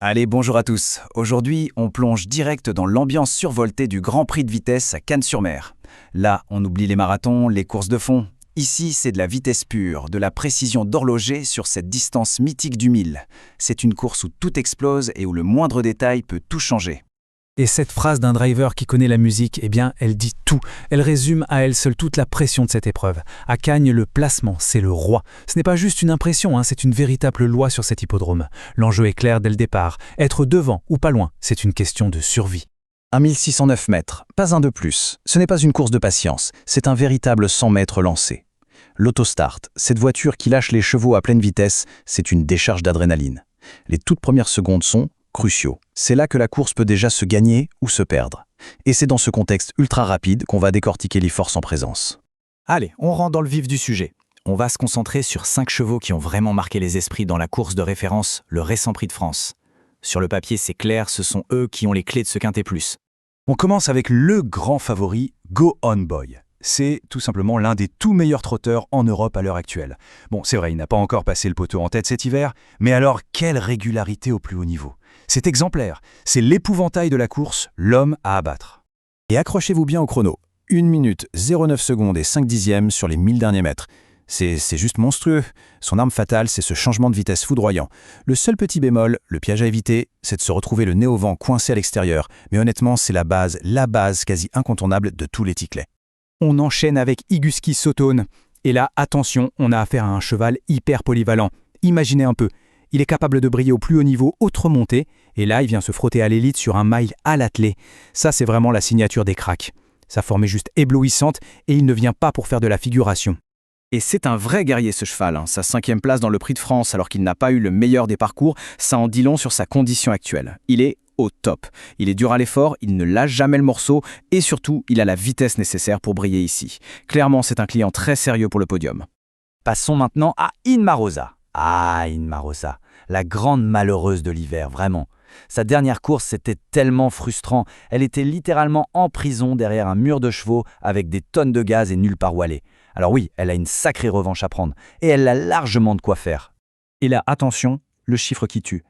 Allez, bonjour à tous. Aujourd'hui, on plonge direct dans l'ambiance survoltée du Grand Prix de vitesse à Cannes-sur-Mer. Là, on oublie les marathons, les courses de fond. Ici, c'est de la vitesse pure, de la précision d'horloger sur cette distance mythique du 1000. C'est une course où tout explose et où le moindre détail peut tout changer. Et cette phrase d'un driver qui connaît la musique, eh bien, elle dit tout. Elle résume à elle seule toute la pression de cette épreuve. À Cagnes, le placement, c'est le roi. Ce n'est pas juste une impression, c'est une véritable loi sur cet hippodrome. L'enjeu est clair dès le départ. Être devant ou pas loin, c'est une question de survie. 1609 mètres, pas un de plus. Ce n'est pas une course de patience, c'est un véritable 100 mètres lancé. L'autostart, cette voiture qui lâche les chevaux à pleine vitesse, c'est une décharge d'adrénaline. Les toutes premières secondes sont cruciaux. C'est là que la course peut déjà se gagner ou se perdre. Et c'est dans ce contexte ultra rapide qu'on va décortiquer les forces en présence. Allez, on rentre dans le vif du sujet. On va se concentrer sur 5 chevaux qui ont vraiment marqué les esprits dans la course de référence, le récent Prix de France. Sur le papier, c'est clair, ce sont eux qui ont les clés de ce Quintet Plus. On commence avec le grand favori, Go On Boy. C'est tout simplement l'un des tout meilleurs trotteurs en Europe à l'heure actuelle. Bon, c'est vrai, il n'a pas encore passé le poteau en tête cet hiver, mais alors quelle régularité au plus haut niveau. C'est exemplaire, c'est l'épouvantail de la course, l'homme à abattre. Et accrochez-vous bien au chrono. 1 minute 09 secondes et 5 dixièmes sur les 1000 derniers mètres. C'est juste monstrueux. Son arme fatale, c'est ce changement de vitesse foudroyant. Le seul petit bémol, le piège à éviter, c'est de se retrouver le nez au vent coincé à l'extérieur. Mais honnêtement, c'est la base quasi incontournable de tous les ticlets. On enchaîne avec Iguski Sautone. Et là, attention, on a affaire à un cheval hyper polyvalent. Imaginez un peu. Il est capable de briller au plus haut niveau, autre montée, et là, il vient se frotter à l'élite sur un mile à l'attelé. Ça, c'est vraiment la signature des cracks. Sa forme est juste éblouissante, et il ne vient pas pour faire de la figuration. Et c'est un vrai guerrier ce cheval. Sa 5e place dans le Prix de France alors qu'il n'a pas eu le meilleur des parcours, ça en dit long sur sa condition actuelle. Il est au top. Il est dur à l'effort, il ne lâche jamais le morceau, et surtout, il a la vitesse nécessaire pour briller ici. Clairement, c'est un client très sérieux pour le podium. Passons maintenant à Inmarosa. Ah, Inmarosa, la grande malheureuse de l'hiver, vraiment. Sa dernière course, c'était tellement frustrant. Elle était littéralement en prison derrière un mur de chevaux avec des tonnes de gaz et nulle part où aller. Alors oui, elle a une sacrée revanche à prendre. Et elle a largement de quoi faire. Et là, attention, le chiffre qui tue.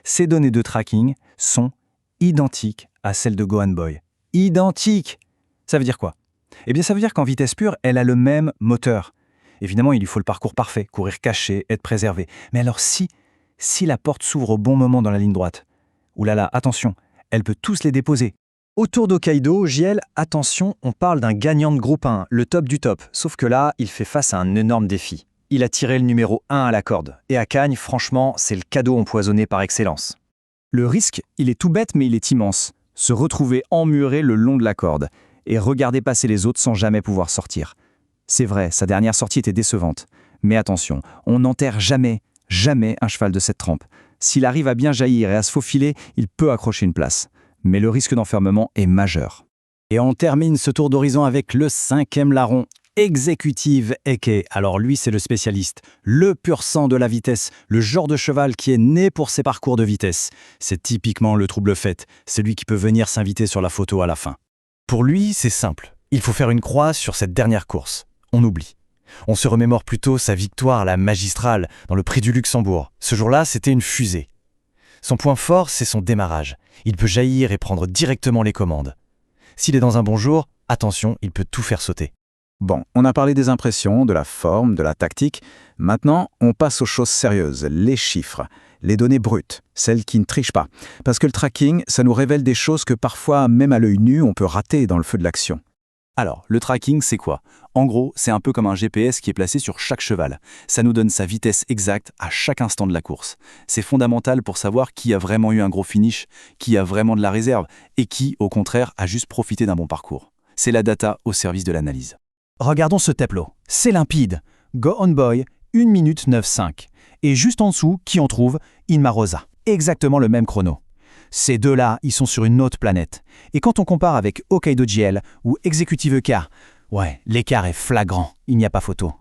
Ces données de tracking sont identiques à celles de Go On Boy. Identiques! Ça veut dire quoi? Eh bien, ça veut dire qu'en vitesse pure, elle a le même moteur. Évidemment, il lui faut le parcours parfait, courir caché, être préservé. Mais alors si la porte s'ouvre au bon moment dans la ligne droite, oulala, attention, elle peut tous les déposer. Autour d'Hokkaido, JL, attention, on parle d'un gagnant de groupe 1, le top du top. Sauf que là, il fait face à un énorme défi. Il a tiré le numéro 1 à la corde. Et à Cagnes, franchement, c'est le cadeau empoisonné par excellence. Le risque, il est tout bête, mais il est immense. Se retrouver emmuré le long de la corde et regarder passer les autres sans jamais pouvoir sortir. C'est vrai, sa dernière sortie était décevante. Mais attention, on n'enterre jamais un cheval de cette trempe. S'il arrive à bien jaillir et à se faufiler, il peut accrocher une place. Mais le risque d'enfermement est majeur. Et on termine ce tour d'horizon avec le 5e larron, Executive Eke. Alors lui, c'est le spécialiste, le pur sang de la vitesse, le genre de cheval qui est né pour ses parcours de vitesse. C'est typiquement le trouble-fête, c'est lui qui peut venir s'inviter sur la photo à la fin. Pour lui, c'est simple. Il faut faire une croix sur cette dernière course. On oublie. On se remémore plutôt sa victoire à la magistrale dans le Prix du Luxembourg. Ce jour-là, c'était une fusée. Son point fort, c'est son démarrage. Il peut jaillir et prendre directement les commandes. S'il est dans un bon jour, attention, il peut tout faire sauter. Bon, on a parlé des impressions, de la forme, de la tactique. Maintenant, on passe aux choses sérieuses, les chiffres, les données brutes, celles qui ne trichent pas. Parce que le tracking, ça nous révèle des choses que parfois, même à l'œil nu, on peut rater dans le feu de l'action. Alors, le tracking, c'est quoi? En gros, c'est un peu comme un GPS qui est placé sur chaque cheval. Ça nous donne sa vitesse exacte à chaque instant de la course. C'est fondamental pour savoir qui a vraiment eu un gros finish, qui a vraiment de la réserve, et qui, au contraire, a juste profité d'un bon parcours. C'est la data au service de l'analyse. Regardons ce tableau. C'est limpide. Go On Boy, 1 minute 9,5. Et juste en dessous, qui on trouve? Inmarosa. Exactement le même chrono. Ces deux-là, ils sont sur une autre planète. Et quand on compare avec Hokkaido JL ou Executive EK, ouais, l'écart est flagrant, il n'y a pas photo.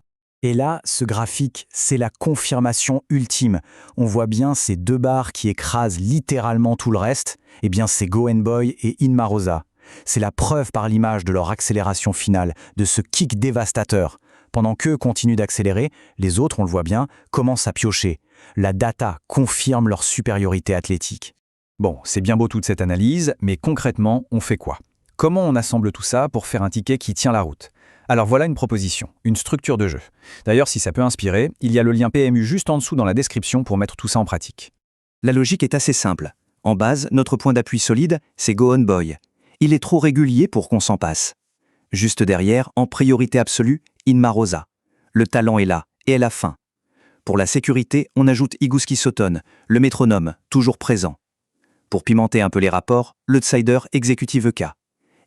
Et là, ce graphique, c'est la confirmation ultime. On voit bien ces deux barres qui écrasent littéralement tout le reste. Eh bien, c'est Go On Boy et Inmarosa. C'est la preuve par l'image de leur accélération finale, de ce kick dévastateur. Pendant qu'eux continuent d'accélérer, les autres, on le voit bien, commencent à piocher. La data confirme leur supériorité athlétique. Bon, c'est bien beau toute cette analyse, mais concrètement, on fait quoi? Comment on assemble tout ça pour faire un ticket qui tient la route? Alors voilà une proposition, une structure de jeu. D'ailleurs, si ça peut inspirer, il y a le lien PMU juste en dessous dans la description pour mettre tout ça en pratique. La logique est assez simple. En base, notre point d'appui solide, c'est Go On Boy. Il est trop régulier pour qu'on s'en passe. Juste derrière, en priorité absolue, Inma Rosa. Le talent est là, et elle a faim. Pour la sécurité, on ajoute Iguski Sotone, le métronome, toujours présent. Pour pimenter un peu les rapports, l'outsider Executive EK.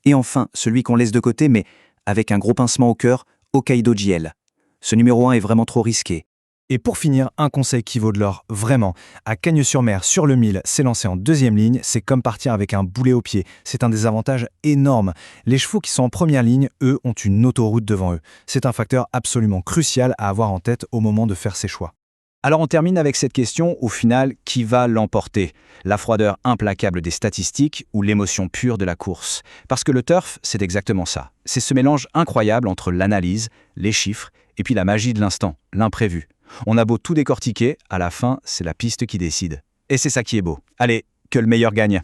Et enfin, celui qu'on laisse de côté, mais avec un gros pincement au cœur, Hokkaido JL. Ce numéro 1 est vraiment trop risqué. Et pour finir, un conseil qui vaut de l'or, vraiment. À Cagnes-sur-Mer, sur le 1000, s'élancer en deuxième ligne, c'est comme partir avec un boulet au pied. C'est un désavantage énorme. Les chevaux qui sont en première ligne, eux, ont une autoroute devant eux. C'est un facteur absolument crucial à avoir en tête au moment de faire ses choix. Alors on termine avec cette question, au final, qui va l'emporter? La froideur implacable des statistiques ou l'émotion pure de la course? Parce que le turf, c'est exactement ça. C'est ce mélange incroyable entre l'analyse, les chiffres, et puis la magie de l'instant, l'imprévu. On a beau tout décortiquer, à la fin, c'est la piste qui décide. Et c'est ça qui est beau. Allez, que le meilleur gagne.